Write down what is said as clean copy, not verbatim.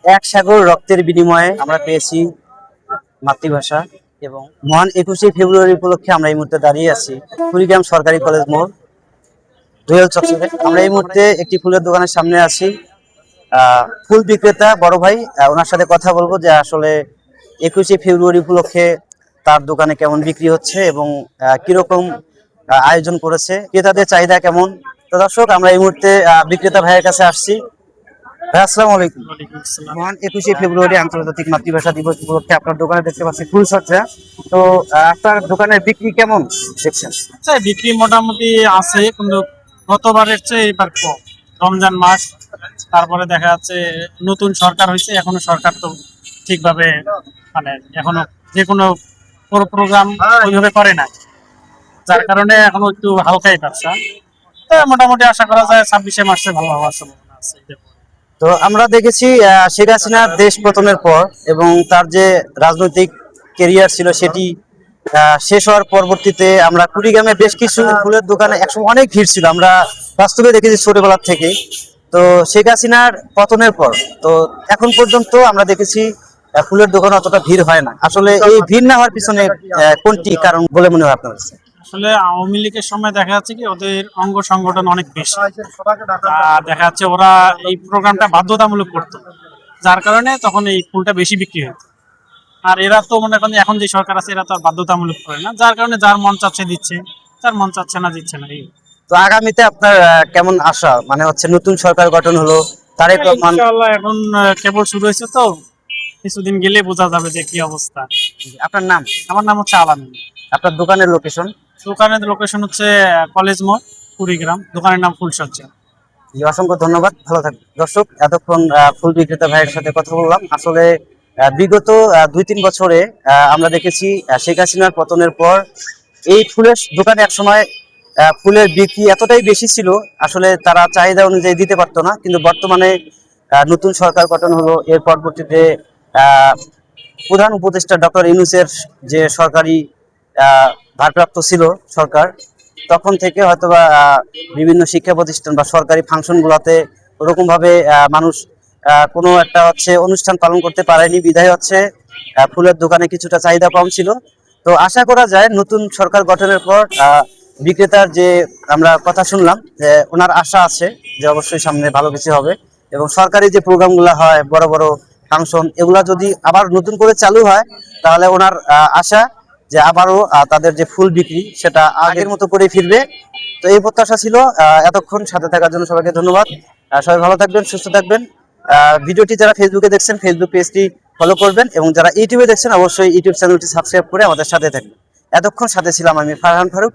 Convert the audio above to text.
এক সাগর রক্তের বিনিময়ে আমরা পেয়েছি মাতৃভাষা। এবং মহান 21শে ফেব্রুয়ারি উপলক্ষে আমরা এই মুহূর্তে দাঁড়িয়ে আছি কুড়িগ্রাম সরকারি কলেজ মোড়, দোয়েল চত্বরে। আমরা এই মুহূর্তে একটি ফুলের দোকানের সামনে আছি। ফুল বিক্রেতা বড় ভাই, ওনার সাথে কথা বলবো যে আসলে 21শে ফেব্রুয়ারি উপলক্ষে তার দোকানে কেমন বিক্রি হচ্ছে এবং কিরকম আয়োজন করেছে, ক্রেতাদের চাহিদা কেমন। তো দর্শক, আমরা এই মুহূর্তে বিক্রেতা ভাইয়ের কাছে আসছি। ভাই আসসালামু আলাইকুম। মহান 21শে ফেব্রুয়ারি আন্তর্জাতিক মাতৃভাষা দিবস উপলক্ষে আপনার দোকানে দেখতে পাচ্ছি ফুলসজ্জা। তো আপনার দোকানের বিক্রি কেমন দেখছেন? বিক্রি মোটামুটি আছে, কিন্তু গতবারের চেয়ে এবার কম। রমজান মাস, তারপরে দেখা যাচ্ছে নতুন সরকার হয়েছে, এখনো সরকার তো ঠিকভাবে মানে এখনো যে কোনো প্রোগ্রাম ওইভাবে করে না, যার কারণে এখনো একটু হালকাই ব্যবসা। তো মোটামুটি আশা করা যায় 26শে মার্চে ভালো হওয়ার সম্ভাবনা আছে। তো আমরা দেখেছি শেখ হাসিনার দেশ পতনের পর এবং তার যে রাজনৈতিক কেরিয়ার ছিল সেটি শেষ হওয়ার পরবর্তীতে আমরা কুড়িগ্রামে বেশ কিছু ফুলের দোকানে একসময় অনেক ভিড় ছিল, আমরা বাস্তবে দেখেছি ছোটবেলার থেকে। তো শেখ হাসিনার পতনের পর তো এখন পর্যন্ত আমরা দেখেছি ফুলের দোকানে অতটা ভিড় হয় না। আসলে এই ভিড় না হওয়ার পিছনে কোনটি কারণ বলে মনে হয় আপনার কাছে? আসলে আওয়ামী লীগের সময় দেখা যাচ্ছে কি ওদের অঙ্গ সংগঠন অনেক বেশি, দেখা যাচ্ছে ওরা এই প্রোগ্রামটা বাধ্যতামূলক করতো, যার কারণে তখন এই ফুলটা বেশি বিক্রি হতো। আর এরা তো মনে করেন এখন যে সরকার আছে এরা তো আর বাধ্যতামূলক করে না, যার কারণে যার মন চাচ্ছে দিচ্ছে, যার মন চাচ্ছে না দিচ্ছে না। তো আগামীতে আপনার কেমন আশা, মানে হচ্ছে নতুন সরকার গঠন হলো, তারেক রহমান? ইনশাআল্লাহ এখন কেবল শুরু হয়েছে, তো কিছুদিন গেলে বোঝা যাবে যে কি অবস্থা। আপনার নাম? আমার নাম হচ্ছে আলামিন। আপনার দোকানের লোকেশন? দোকানের লোকেশন হচ্ছে কলেজ মোড়, কুড়িগ্রাম। দোকানের নাম ফুলসজ্জা। অসংখ্য ধন্যবাদ, ভালো থাকবেন। দর্শক, এতক্ষণ ফুল বিক্রেতা ভাইয়ের সাথে কথা বললাম। আসলে বিগত 2-3 বছরে আমরা দেখেছি শেখ হাসিনার পতনের পর এই ফুলের দোকানে একসময় ফুলের বিক্রি এতটাই বেশি ছিল, আসলে তারা চাহিদা অনুযায়ী দিতে পারতো না। কিন্তু বর্তমানে নতুন সরকার গঠন হলো, এর পরবর্তীতে প্রধান উপদেষ্টা ডক্টর ইউনূসের যে সরকারি ভারপ্রাপ্ত ছিল সরকার, তখন থেকে হয়তোবা বিভিন্ন শিক্ষা প্রতিষ্ঠান বা সরকারি ফাংশনগুলোতে ওরকম ভাবে মানুষ কোনো একটা হচ্ছে অনুষ্ঠান পালন করতে পারেনি, বিধায় হচ্ছে ফুলের দোকানে কিছুটা চাহিদা কম ছিল। তো আশা করা যায় নতুন সরকার গঠনের পর বিক্রেতার যে আমরা কথা শুনলাম যে ওনার আশা আছে যে অবশ্যই সামনে ভালো কিছু হবে এবং সরকারি যে প্রোগ্রামগুলো হয় বড় বড় ফাংশন, এগুলা যদি আবার নতুন করে চালু হয় তাহলে ওনার আশা যে আবারও তাদের যে ফুল বিক্রি সেটা আগের মতো করে ফিরবে। তো এই প্রত্যাশা ছিল। এতক্ষণ সাথে থাকার জন্য সবাইকে ধন্যবাদ। সবাই ভালো থাকবেন, সুস্থ থাকবেন। ভিডিওটি যারা ফেসবুকে দেখছেন ফেসবুক পেজটি ফলো করবেন এবং যারা ইউটিউবে দেখছেন অবশ্যই ইউটিউব চ্যানেলটি সাবস্ক্রাইব করে আমাদের সাথে থাকবেন। এতক্ষণ সাথে ছিলাম আমি ফারহান ফারুক।